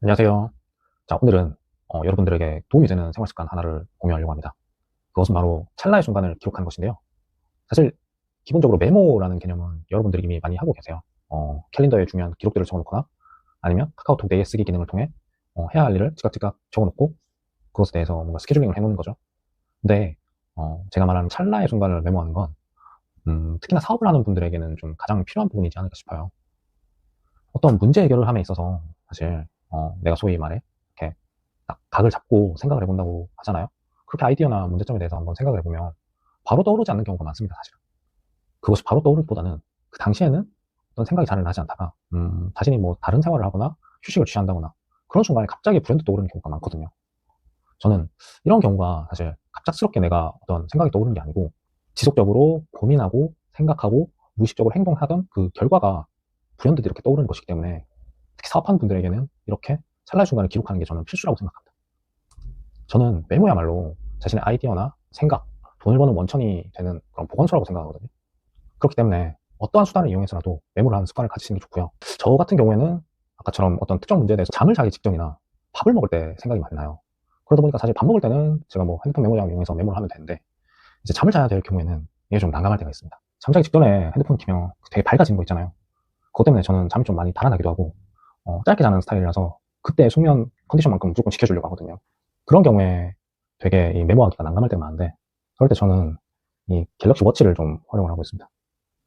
안녕하세요. 자, 오늘은 여러분들에게 도움이 되는 생활 습관 하나를 공유하려고 합니다. 그것은 바로 찰나의 순간을 기록하는 것인데요. 사실 기본적으로 메모라는 개념은 여러분들이 이미 많이 하고 계세요. 캘린더에 중요한 기록들을 적어놓거나 아니면 카카오톡 내에 쓰기 기능을 통해 해야 할 일을 즉각즉각 적어놓고 그것에 대해서 뭔가 스케줄링을 해놓는 거죠. 근데 제가 말하는 찰나의 순간을 메모하는 건 특히나 사업을 하는 분들에게는 좀 가장 필요한 부분이지 않을까 싶어요. 어떤 문제 해결을 함에 있어서 사실 내가 소위 말해 이렇게 딱 각을 잡고 생각을 해본다고 하잖아요. 그렇게 아이디어나 문제점에 대해서 한번 생각을 해보면 바로 떠오르지 않는 경우가 많습니다, 사실은. 그것이 바로 떠오르기보다는 그 당시에는 어떤 생각이 잘 나지 않다가 자신이 뭐 다른 생활을 하거나 휴식을 취한다거나 그런 순간에 갑자기 불현듯 떠오르는 경우가 많거든요. 저는 이런 경우가 사실 갑작스럽게 내가 어떤 생각이 떠오르는 게 아니고 지속적으로 고민하고 생각하고 무의식적으로 행동하던 그 결과가 불현듯 이렇게 떠오르는 것이기 때문에 특히 사업하는 분들에게는 이렇게 찰나의 순간을 기록하는 게 저는 필수라고 생각합니다. 저는 메모야말로 자신의 아이디어나 생각, 돈을 버는 원천이 되는 그런 보건소라고 생각하거든요. 그렇기 때문에 어떠한 수단을 이용해서라도 메모를 하는 습관을 가지시는 게 좋고요. 저 같은 경우에는 아까처럼 어떤 특정 문제에 대해서 잠을 자기 직전이나 밥을 먹을 때 생각이 많이 나요. 그러다 보니까 사실 밥 먹을 때는 제가 뭐 핸드폰 메모장을 이용해서 메모를 하면 되는데 이제 잠을 자야 될 경우에는 이게 좀 난감할 때가 있습니다. 잠자기 직전에 핸드폰 키면 되게 밝아지는 거 있잖아요. 그것 때문에 저는 잠이 좀 많이 달아나기도 하고 짧게 자는 스타일이라서 그때 숙면 컨디션만큼 무조건 지켜주려고 하거든요. 그런 경우에 되게 이 메모하기가 난감할 때가 많은데 그럴 때 저는 이 갤럭시 워치를 좀 활용을 하고 있습니다.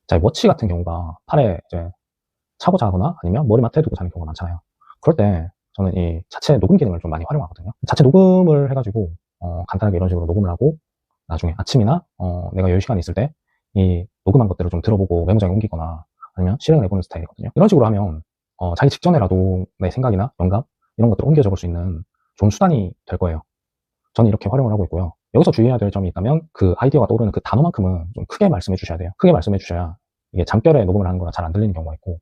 자, 이 워치 같은 경우가 팔에 이제 차고 자거나 아니면 머리맡에 두고 자는 경우가 많잖아요. 그럴 때 저는 이 자체 녹음 기능을 좀 많이 활용하거든요. 자체 녹음을 해가지고 간단하게 이런 식으로 녹음을 하고 나중에 아침이나 내가 여유 시간이 있을 때 이 녹음한 것들을 좀 들어보고 메모장에 옮기거나 아니면 실행을 해보는 스타일이거든요. 이런 식으로 하면 자기 직전에라도 내 생각이나 영감 이런 것들을 옮겨 적을 수 있는 좋은 수단이 될 거예요. 저는 이렇게 활용을 하고 있고요. 여기서 주의해야 될 점이 있다면 그 아이디어가 떠오르는 그 단어만큼은 좀 크게 말씀해 주셔야 돼요. 크게 말씀해 주셔야 이게 잠결에 녹음을 하는 거라 잘 안 들리는 경우가 있고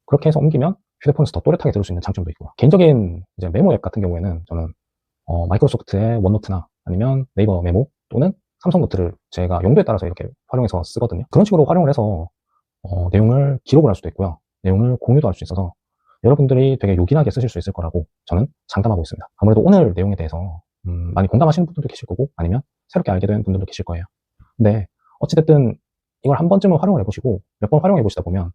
그렇게 해서 옮기면 휴대폰에서 더 또렷하게 들을 수 있는 장점도 있고요. 개인적인 이제 메모 앱 같은 경우에는 저는 마이크로소프트의 원노트나 아니면 네이버 메모 또는 삼성 노트를 제가 용도에 따라서 이렇게 활용해서 쓰거든요. 그런 식으로 활용을 해서 내용을 기록을 할 수도 있고요. 내용을 공유도 할 수 있어서 여러분들이 되게 요긴하게 쓰실 수 있을 거라고 저는 장담하고 있습니다. 아무래도 오늘 내용에 대해서 많이 공감하시는 분들도 계실 거고 아니면 새롭게 알게 된 분들도 계실 거예요. 근데 어찌됐든 이걸 한 번쯤은 활용을 해보시고 몇 번 활용해 보시다 보면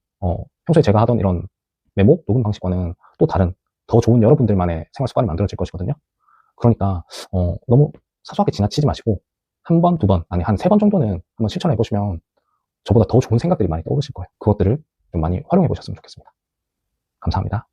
평소에 제가 하던 이런 메모, 녹음 방식과는 또 다른 더 좋은 여러분들만의 생활 습관이 만들어질 것이거든요. 그러니까 너무 사소하게 지나치지 마시고 한 번, 두 번, 아니 한 세 번 정도는 한번 실천해 보시면 저보다 더 좋은 생각들이 많이 떠오르실 거예요. 그것들을 좀 많이 활용해 보셨으면 좋겠습니다. 감사합니다.